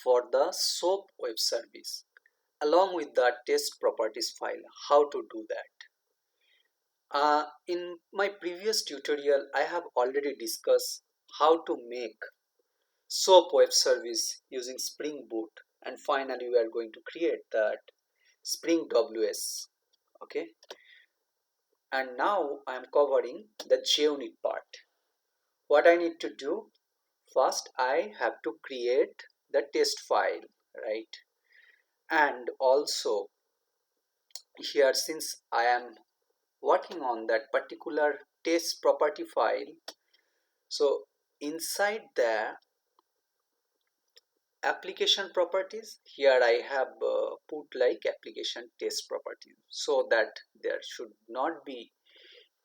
for the SOAP web service along with the test properties file. How to do that? In my previous tutorial, I have already discussed how to make SOAP web service using Spring Boot, and finally we are going to create that Spring WS. Okay, and now I am covering the JUnit part. What I need to do? First, I have to create the test file, right? And also here, since I am working on that particular test property file, so inside the application properties, here I have put like application test properties, so that there should not be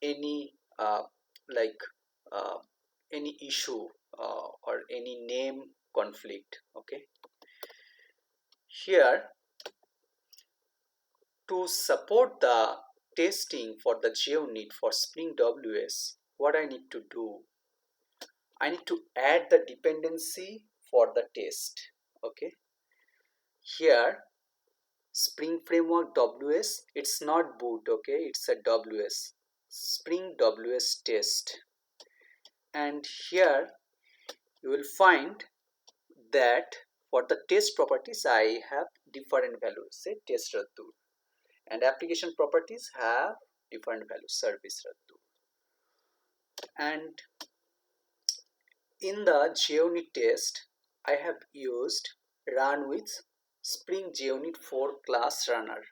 any like uh, any issue or any name conflict. Okay, here to support the testing for the JUnit for Spring WS, what I need to do, I need to add the dependency for the test. Okay, here Spring Framework WS, it's not boot, okay, it's a WS, Spring WS test. And here you will find that for the test properties I have different values, say test Raddu, and application properties have different values, service Raddu. And in the JUnit test, I have used run with Spring JUnit 4 class runner,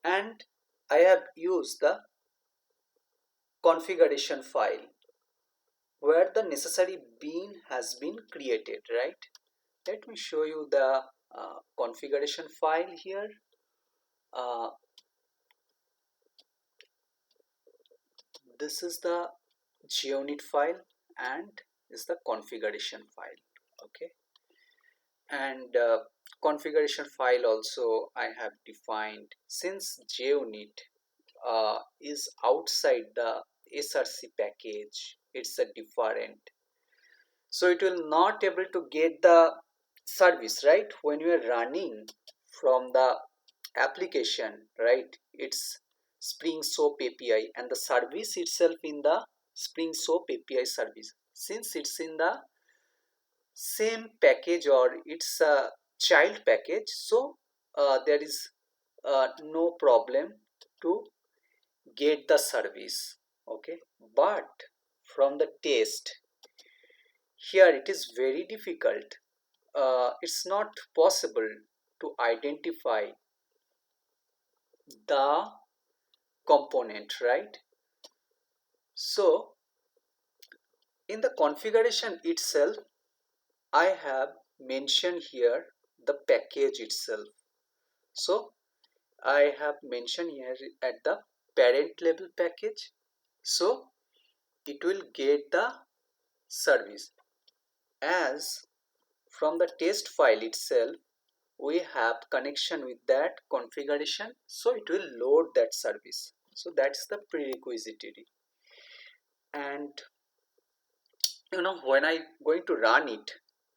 and I have used the configuration file where the necessary bean has been created, right? Let me show you the configuration file here. This is the JUnit file and is the configuration file. Okay, and configuration file also I have defined, since JUnit is outside the src package, it's a different, so it will not able to get the service, right? When you are running from the application, right, it's Spring SOAP API and the service itself in the Spring SOAP API service, since it's in the same package or it's a child package, so there is no problem to get the service. Okay, but from the test, here it is very difficult, it's not possible to identify the component, right? So in the configuration itself, I have mentioned here the package itself. So I have mentioned here at the parent level package, so it will get the service. As from the test file itself we have connection with that configuration, so it will load that service. So that's the prerequisite. And when I going to run it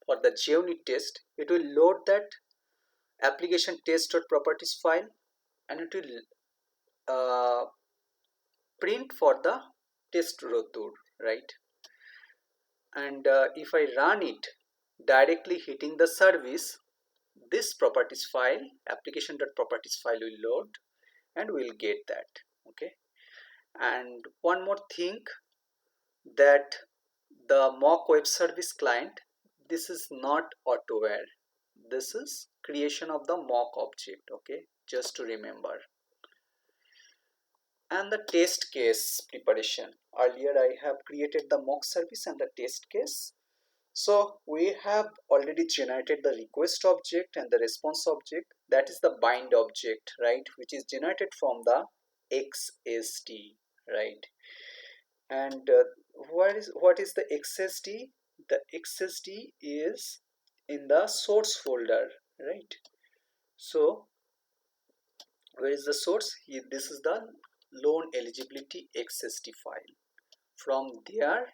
for the JUnit test, it will load that application test.properties file and it will print for the test rotor, right? And if I run it directly hitting the service, this properties file, application.properties file, will load and we'll get that. Okay, and one more thing, that the mock web service client, this is not AutoWare, this is creation of the mock object. Okay, just to remember. And the test case preparation, earlier I have created the mock service and the test case. So we have already generated the request object and the response object, that is the bind object, right, which is generated from the XSD, right? And what is the XSD? The XSD is in the source folder, right? So where is the source? Here, this is the loan eligibility XSD file. From there,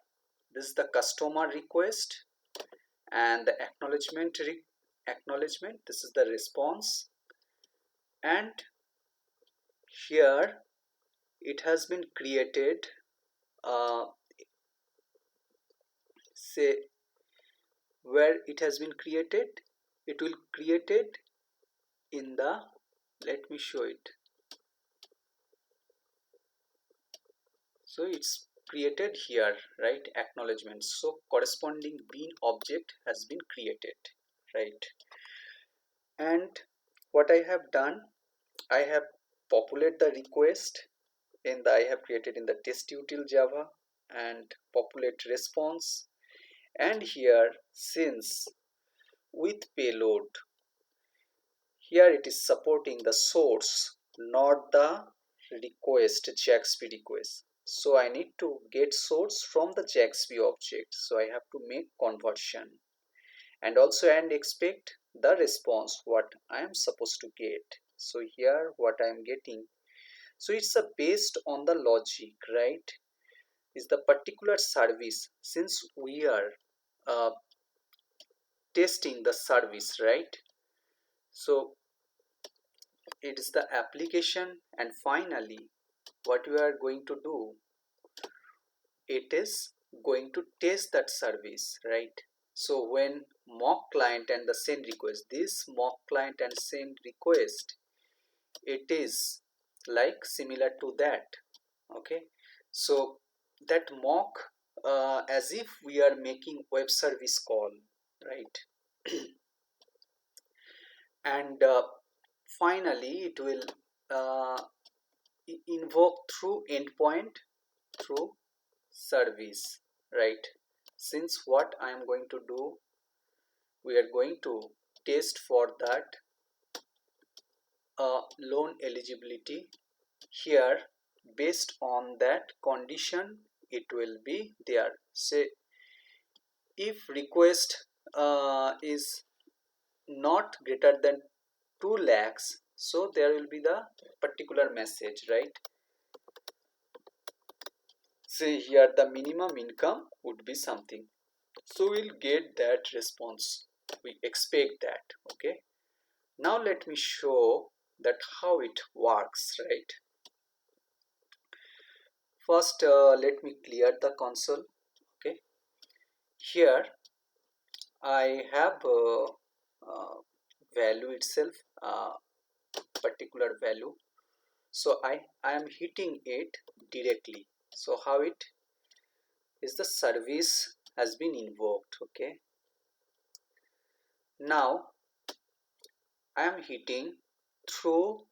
this is the customer request and the acknowledgement, this is the response, and here it has been created, say where it has been created, it will created in the, let me show it. So it's created here, right? Acknowledgement. So corresponding bean object has been created, right? And what I have done, I have populate the request in the, I have created in the test util Java, and populate response, and here since with payload, here it is supporting the source, not the request, JXP request. So I need to get source from the JXP object. So I have to make conversion, and also and expect the response what I am supposed to get. So here what I am getting. So it's a based on the logic, right? Is the particular service, since we are uh, testing the service, right? So it is the application, and finally what we are going to do, it is going to test that service, right? So when mock client and the send request, this mock client and send request, it is like similar to that, okay? So that mock, as if we are making web service call, right? And finally it will uh, invoke through endpoint through service, right? Since what I am going to do, we are going to test for that loan eligibility. Here based on that condition it will be there. Say if request is not greater than 2 lakhs, so there will be the particular message, right? Say here the minimum income would be something, so we'll get that response, we expect that, okay? Now let me show that how it works, right? First let me clear the console, okay? Here I have value itself, particular value, so I am hitting it directly. So how it is, the service has been invoked, okay? Now I am hitting through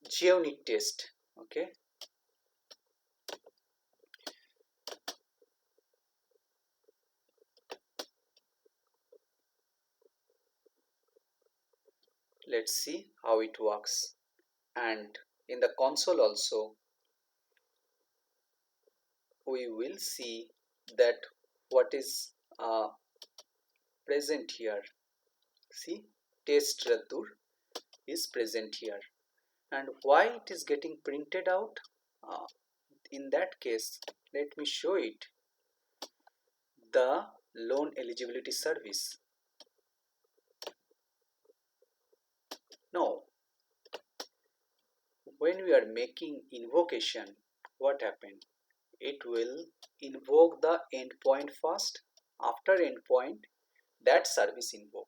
JUnit test, okay? Let's see how it works. And in the console also we will see that what is present here. See, test Ratur is present here, and why it is getting printed out, uh, in that case let me show it, the loan eligibility service. Now when we are making invocation, what happened, it will invoke the endpoint first, after endpoint that service invoke.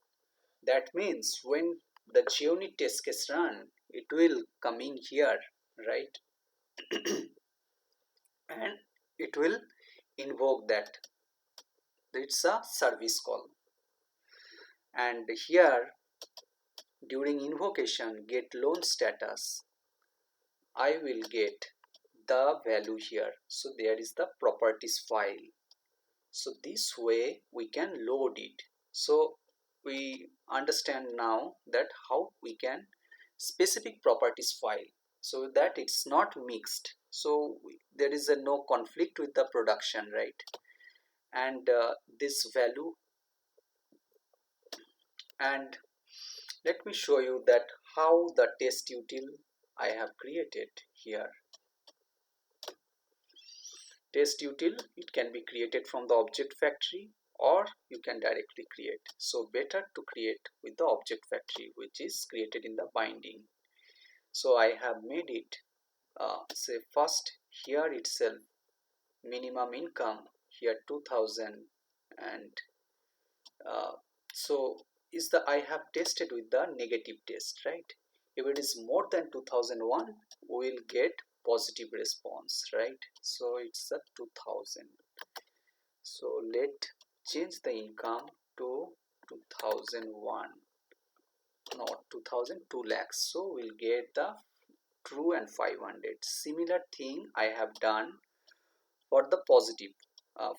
That means when the JUnit test case run, it will coming here, right? And it will invoke that, it's a service call. And here during invocation get loan status, I will get the value here. So there is the properties file. So this way we can load it. So we understand now that how we can specific properties file, so that it's not mixed, so there is a no conflict with the production, right? And this value, and let me show you that how the test util I have created here. Test util, it can be created from the object factory, or you can directly create. So better to create with the object factory, which is created in the binding. So I have made it say first here itself minimum income here 2000, and so is the I have tested with the negative test, right? If it is more than 2001, we will get positive response, right? So it's a 2000. So let change the income to 2001, not 2002 lakhs. So we'll get the true and 500. Similar thing I have done for the positive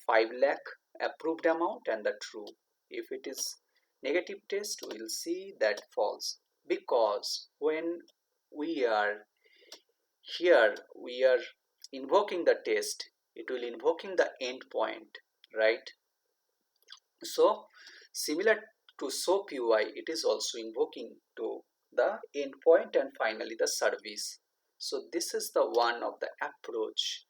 5 lakh approved amount and the true. If it is negative test, we will see that false, because when we are here we are invoking the test, it will invoking the endpoint, right? So similar to SOAP UI, it is also invoking to the endpoint and finally the service. So this is the one of the approach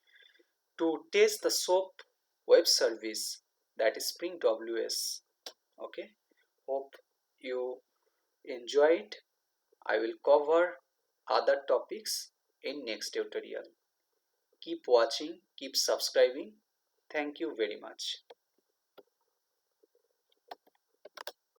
to test the SOAP web service, that is Spring WS. Okay, hope you enjoy it. I will cover other topics in next tutorial. Keep watching, keep subscribing. Thank you very much.